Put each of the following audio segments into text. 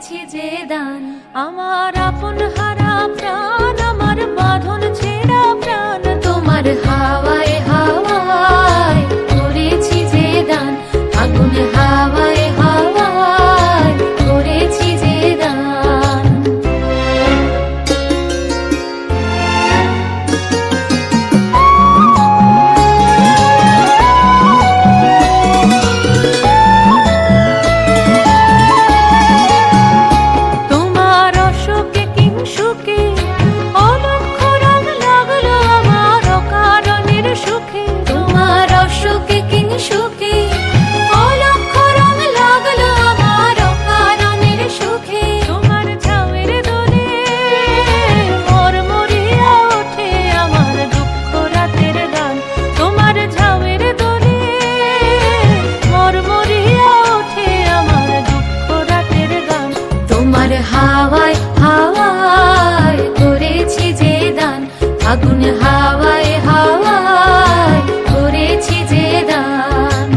করেছি যে দান, আমার আপন হারা প্রাণ, আমার বাঁধন ছেঁড়া প্রাণ, তোমার হাওয়ায় হাওয়ায় করেছি যে দান, আগুন হাওয়ায় হাওয়ায় করেছি যে দান। তোমার অসুখে কিংসুখে অলক্ষ রং লাগলো আমার অকারণের সুখে, তোমার অসুখে কিংসুখে অলক্ষ রং লাগলো আমার অকারণের সুখে, তোমার ঝাউয়ের দোলে মরমরিয়া ওঠে আমার দুঃখ রাতের গান, তোমার ঝাউয়ের দোলে মরমরিয়া ওঠে আমার দুঃখ রাতের গান, তোমার হাওয়ায় হাওয়ায় করেছি যে দান, আগুন হাওয়ায় হাওয়ায় করেছি যে দান।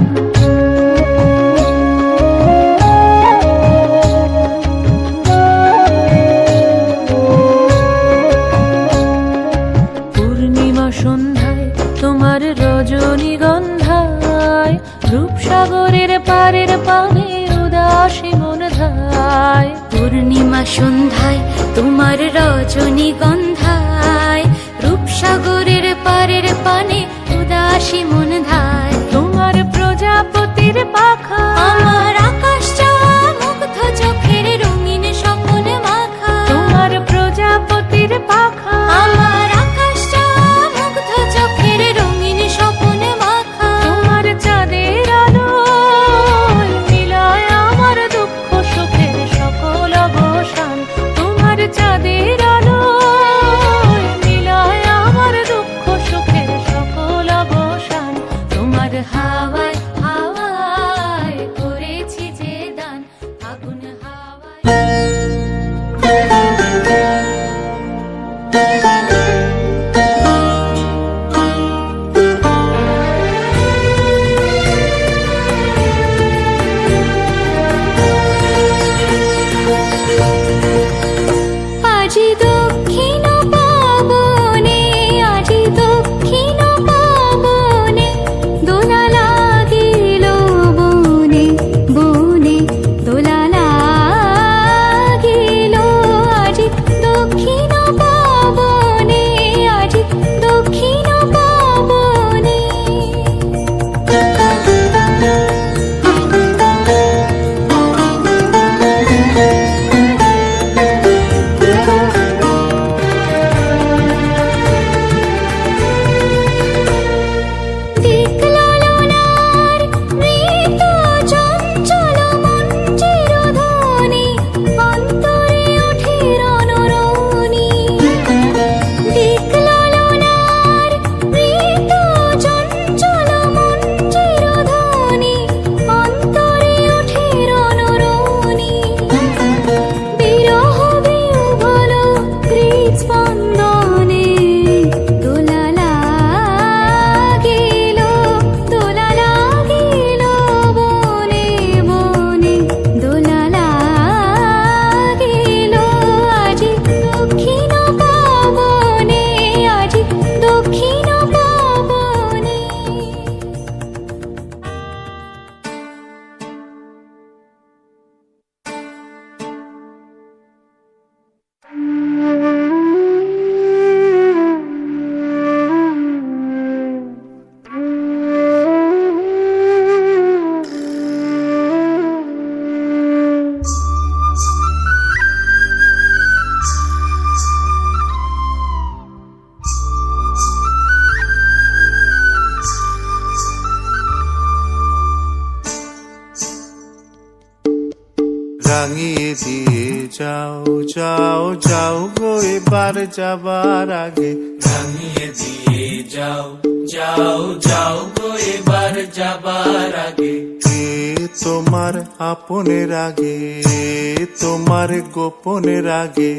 পূর্ণিমা সন্ধ্যায় তোমার রজনীগন্ধায়, রূপসাগরের পারের পানে উদাসী মন ধায়, পূর্ণিমা সন্ধ্যায় তোমার রজনীগন্ধায়, রূপসাগরের পারের পানে উদাসী মন ধায়, তোমার প্রজাপতির পাখা আমার আকাশ চাওয়া মুগ্ধ চোখের রঙিন স্বপ্ন মাখা, তোমার প্রজাপতির পাখা আমার আকাশ চাওয়া মুগ্ধ চোখের রঙিন স্বপ্ন মাখা, তোমার চাঁদের আলো মিলায় আমার দুঃখ সুখের সকল অবসান, তোমার চাঁদের আলো মিলায় আমার দুঃখ সুখের সকল অবসান, তোমার হাওয়ায় হাওয়ায় করেছি যে দান, আগুন হাওয়ায়। আজি দক্ষিণ পাবনে, আজি দক্ষিণ পাবনে, দোলা লাগিল বনে বনে, দোলা লাগিল, আজি দক্ষিণ পাবনে, আজি দক্ষিণ পাবনে। দিকলালনার মৃত চঞ্চল মন চিরধনী, অন্তরে ওঠে রণরণী, দিকলালনার মৃত চঞ্চল মন চিরধনী, অন্তরে ওঠে রণরণী, বিরহ বিহ্বল হৃৎস্পন্দনে, দোলা লাগিল, দোলা লাগিল বনে বনে, দোলা লাগিল, আজি দক্ষিণ পাবনে, আজি দক্ষিণ পাবনে। রাঙিয়ে দিয়ে যাও যাও যাও গো এবার যাবার আগে, রাঙিয়ে দিয়ে যাও যাও যাও গো এবার যাবার আগে, কে তোমার আপনের আগে, তোমার গোপনের আগে,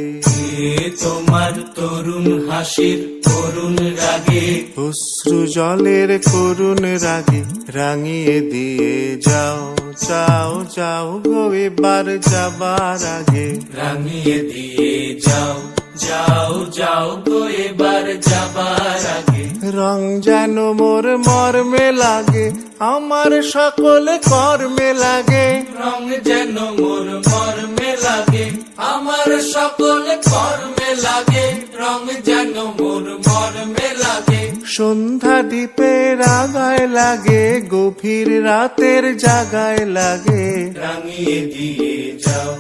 এ তোমার তরুণ হাসির করুণ রাগে, অশ্রু জলের করুণ রাগে, রাঙিয়ে দিয়ে যাও যাও যাও গো এবার যাবার আগে রাঙিয়ে দিয়ে যাও যাও যাও গো এবার যাবার আগে রং যেন মোর মর্মে লাগে আমার সকল কর্মে লাগে রং যেন মোর মর্মে লাগে আমার সকল কর্মে লাগে রং যেন মোর মর্মে লাগে সন্ধ্যা দ্বীপের আগায় লাগে গভীর রাতের জাগায় লাগে রাঙিয়ে দিয়ে যাও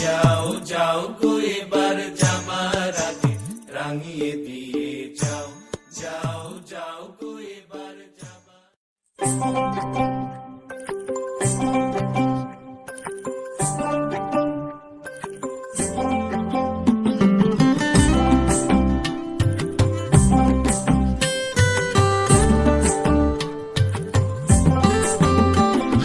যাও যাও গো এবার যাবার আগে রাঙিয়ে দিয়ে যাও যাও যাও গো এবার যাবার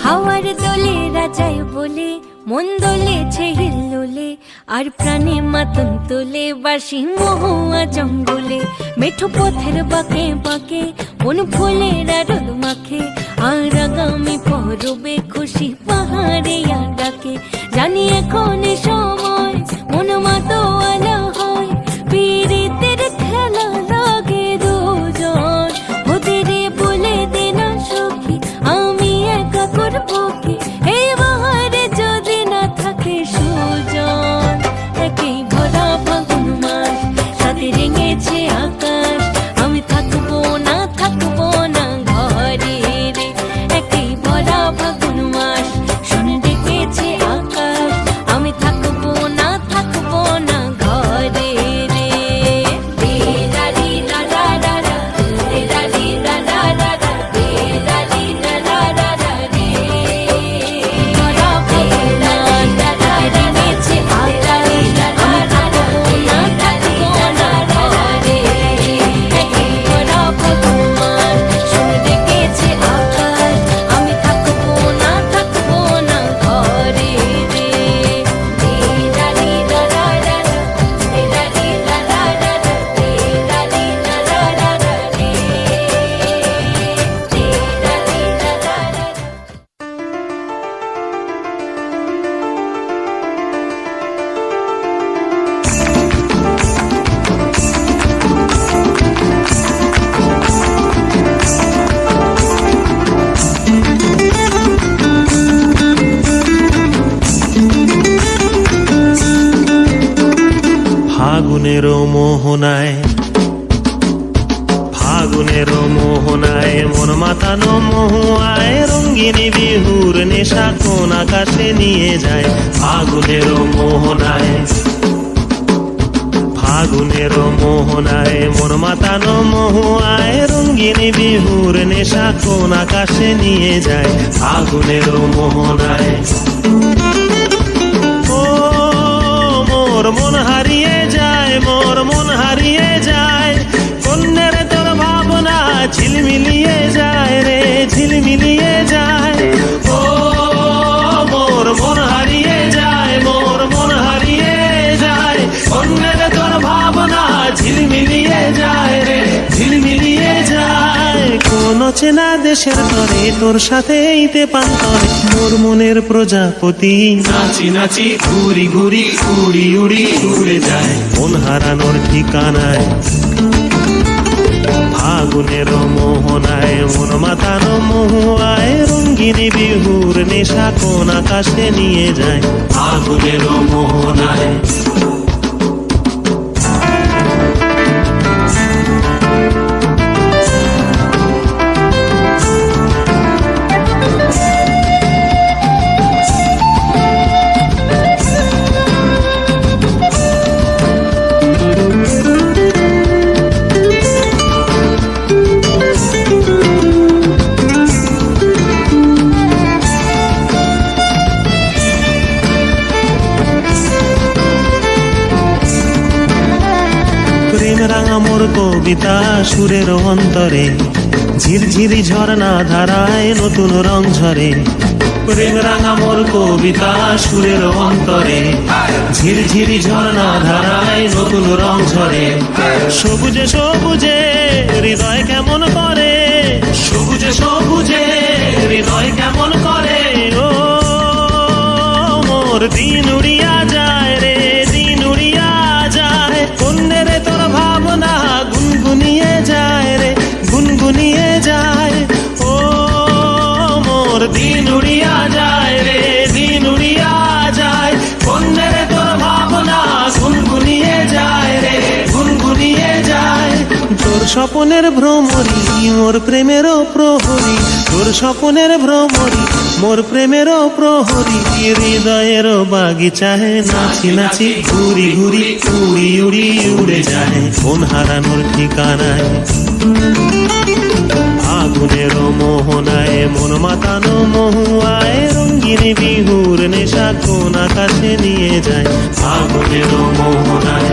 হাওয়ার দোলে রাজায় বলে মন দোলেছে হিল্লোলে আর প্রাণে মাতন তোলে বাসি মহুয়া জঙ্গলে মেঠো পথের বাঁকে বাঁকে মন ফুলের রোদ মাখে আর আগামী পরবে খুশি পাহাড়ে ডাকে জানি এখন সময় মন মাতোয়ালা হয় পীড়িতের খেলা লাগে দুজন ওদের বলে দে না সখী আমি একা করবো কি এই বাহারে যদি না থাকে সুজন একেই ভরা ফাগুন মাস সাথে রেঙেছে আকাশ আমি থাকবো না ঘরে রে একেই ভরা ফাগুন মাস শুনে ডেকেছে আকাশ আমি থাকবো না ঘরে রে রে লা রি লা লা লা লা, রে লা রি লা লা লা লা, রে লা রি লা লা লা লা রে। ভরা ফাগুন মাস সাথে রেঙেছে আকাশ আমি থাকবো না ঘরে রে একেই ভরা ফাগুন মাস শুনে ডেকেছে আকাশ আমি থাকবো না ঘরে রে রে লা রি লা লা লা লা, রে লা রি লা লা লা লা, রে লা রি লা লা লা লা রে, রে লা রি লা লা লা লা। ফাগুনের মোহনায় মন মাতানো মহুয়ায় রঙ্গিনী বিহুর নেশা কোন আকাশে নিয়ে যায় ফাগুনের মোহনায় মন মাতানো মহুয়ায় রঙ্গিনী বিহুর নেশা কোন আকাশে নিয়ে যায় ফাগুনের মোহনায় ও মোর মন হারিয়ে যায় কন্যের তোর ভাবনা ঝিলমিলিয়ে যায় রে ঝিলমিলিয়ে যায় ও মোর মন হারিয়ে যায় কন্যের তোর ভাবনা ঝিলমিলিয়ে যায় রে ঝিলমিলিয়ে যায় কোন চেনা দেশের তরে তোর সাথে ইতে পান্তরে মোর মনের প্রজাপতি নাচি নাচি ঘুরি ঘুরি উড়ি উড়ি উড়ে যায় মন হারানোর ঠিকানায় ফাগুনের মোহনায় মন মাতানো মহুয়ায় রঙ্গিনী বিহুর নেশা কোন আকাশে নিয়ে যায় ফাগুনের মোহনায় রাঙা মোর কবিতা সুরের অন্তরে ঝিরঝিরি ঝর্ণা ধারায় নতুন রং ঝরে প্রেম রাঙা মোর কবিতা সুরের অন্তরে ঝিরঝিরি ঝর্ণা ধারায় নতুন রং ঝরে সবুজে সবুজে হৃদয় কেমন করে সবুজে সবুজে হৃদয় কেমন করে ও মোর দিন উড়িয়া যায় রে, দিন উড়িয়া যায়। কোনে রে তোর ভাবনা গুনগুনিয়ে যায় রে, গুনগুনিয়ে যায়। ও মোর দিন উড়িয়া যায় রে, দিন উড়িয়া যায়। কোনে রে তোর ভাবনা গুনগুনিয়ে যায় রে, গুনগুনিয়ে যায়। তোর স্বপনের ভ্রমরি মোর প্রেমেরও প্রহরী, তোর স্বপনের ভ্রমরি মোর প্রেমেরও প্রহরী। হৃদয়ের বাগিচায় নাচি নাচি ঘুরি ঘুরি উড়ি উড়ি উড়ে যায় কোন হারানোর ঠিকানায়। আগুনের মোহনায় মন মাতানো মহুয়ায় রঙ্গিন বিহুর নেশা কোন আকাশে নিয়ে যায়। আগুনের মোহনায়